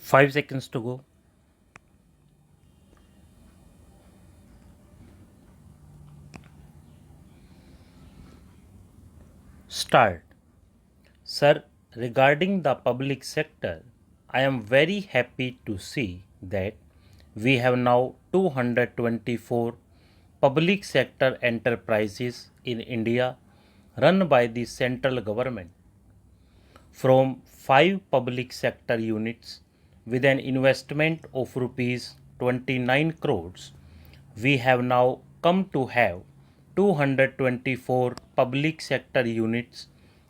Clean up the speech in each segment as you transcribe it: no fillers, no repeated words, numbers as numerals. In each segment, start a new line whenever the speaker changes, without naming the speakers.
5 seconds to go. Start. Sir, regarding the public sector, I am very happy to see that we have now 224 public sector enterprises in India run by the central government. From 5 public sector units with an investment of rupees 29 crores, we have now come to have 224 public sector units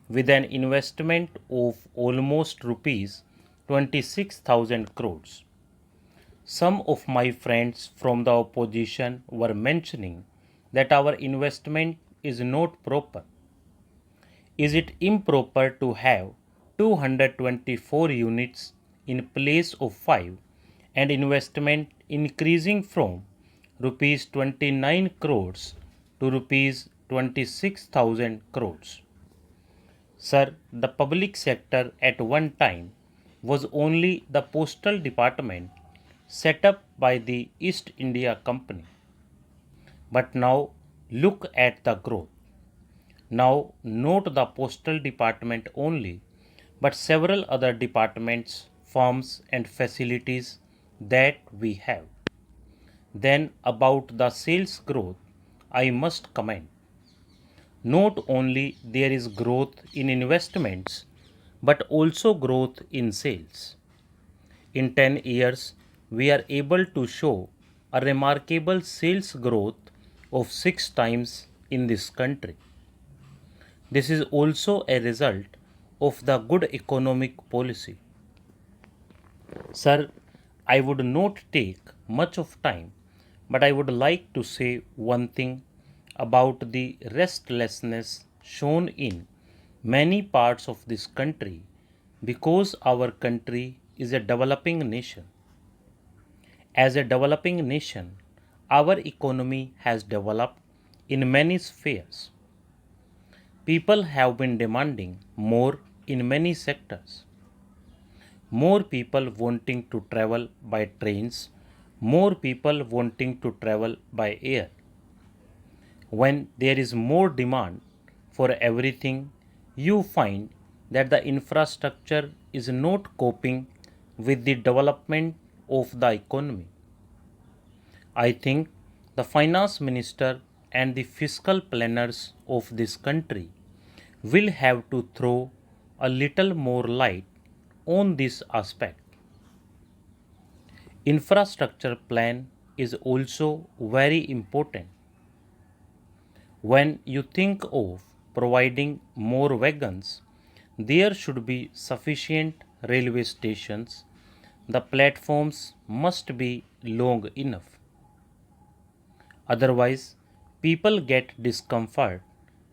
with an investment of almost rupees 26,000 crores. Some of my friends from the opposition were mentioning that our investment is not proper. Is it improper to have 224 units in place of 5 and investment increasing from rupees 29 crores to rupees 26,000 crores? Sir, the public sector at one time was only the postal department set up by the East India Company. But now look at the growth. Now not the postal department only, but several other departments, firms and facilities that we have. Then about the sales growth, I must comment. Not only there is growth in investments, but also growth in sales. In 10 years, we are able to show a remarkable sales growth of 6 times in this country. This is also a result of the good economic policy. Sir, I would not take much of time, but I would like to say one thing about the restlessness shown in many parts of this country because our country is a developing nation. As a developing nation, our economy has developed in many spheres. People have been demanding more in many sectors. More people wanting to travel by trains, more people wanting to travel by air. When there is more demand for everything, you find that the infrastructure is not coping with the development of the economy. I think the finance minister and the fiscal planners of this country will have to throw a little more light on this aspect. Infrastructure plan is also very important. When you think of providing more wagons, there should be sufficient railway stations. The platforms must be long enough. Otherwise, people get discomfort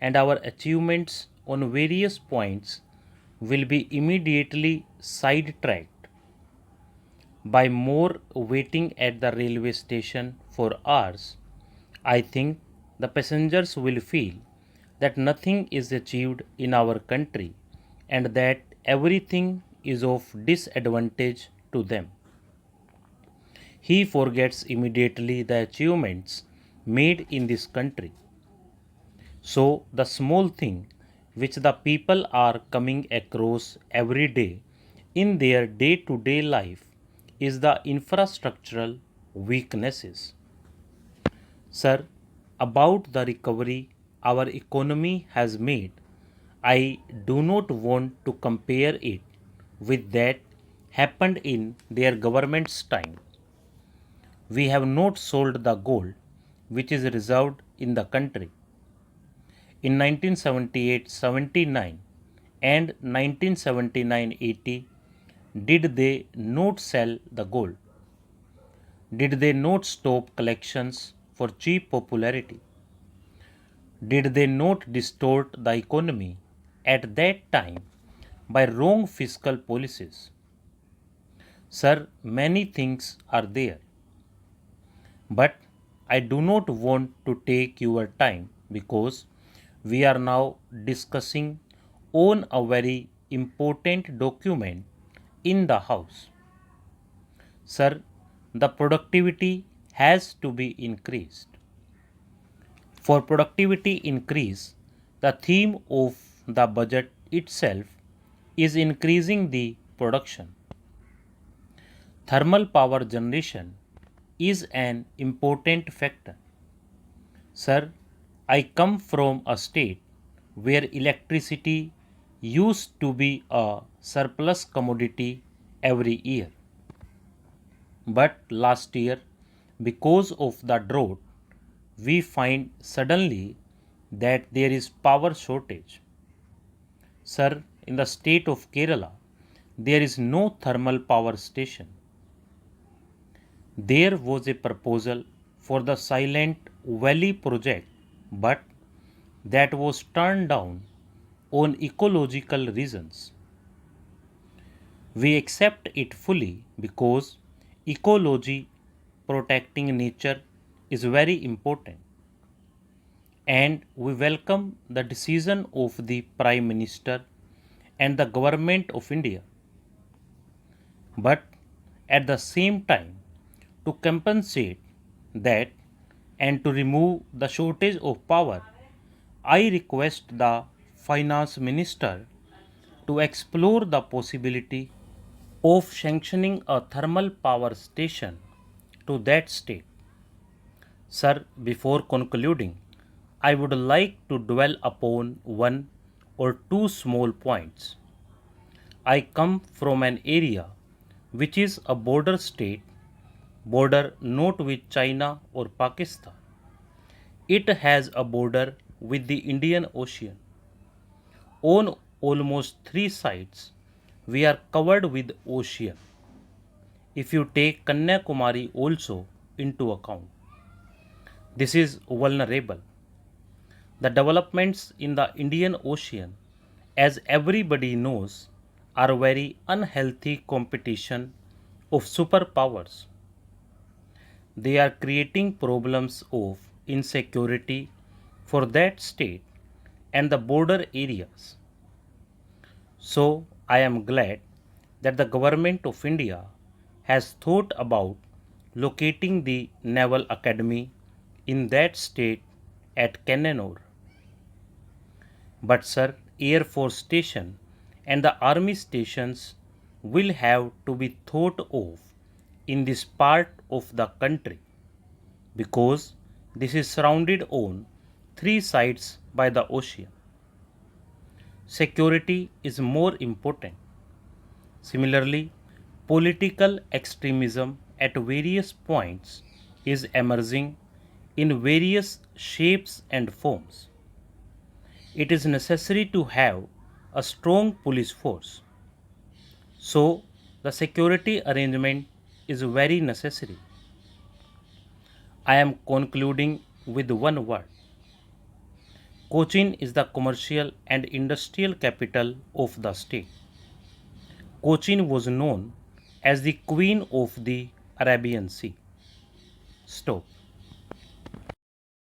and our achievements on various points will be immediately sidetracked by more waiting at the railway station for hours. I think the passengers will feel that nothing is achieved in our country and that everything is of disadvantage to them. He forgets immediately the achievements made in this country. So, the small thing which the people are coming across every day in their day to day life is the infrastructural weaknesses. Sir, about the recovery our economy has made, I do not want to compare it with that happened in their government's time. We have not sold the gold which is reserved in the country. In 1978-79 and 1979-80, did they not sell the gold? Did they not stop collections for cheap popularity? Did they not distort the economy at that time by wrong fiscal policies? Sir, many things are there. But I do not want to take your time because we are now discussing on a very important document in the House. Sir, the productivity has to be increased. For productivity increase, the theme of the budget itself is increasing the production. Thermal power generation is an important factor. Sir, I come from a state where electricity used to be a surplus commodity every year. But last year, because of the drought, we find suddenly that there is power shortage. Sir, in the state of Kerala, there is no thermal power station. There was a proposal for the Silent Valley project, but that was turned down on ecological reasons. We accept it fully because ecology, protecting nature, is very important, and we welcome the decision of the Prime Minister and the Government of India. But at the same time, to compensate that and to remove the shortage of power, I request the Finance Minister to explore the possibility of sanctioning a thermal power station to that state. Sir, before concluding, I would like to dwell upon one or two small points. I come from an area which is a border state, border not with China or Pakistan. It has a border with the Indian Ocean. On almost three sides, we are covered with ocean. If you take Kanyakumari also into account, this is vulnerable. The developments in the Indian Ocean, as everybody knows, are very unhealthy competition of superpowers. They are creating problems of insecurity for that state and the border areas. So I am glad that the government of India has thought about locating the Naval Academy in that state at Kannanur. But sir, Air Force Station and the Army stations will have to be thought of in this part of the country because this is surrounded on three sides by the ocean. Security is more important. Similarly, political extremism at various points is emerging in various shapes and forms. It is necessary to have a strong police force. So, the security arrangement is very necessary. I am concluding with one word. Cochin is the commercial and industrial capital of the state. Cochin was known as the Queen of the Arabian Sea. Stop.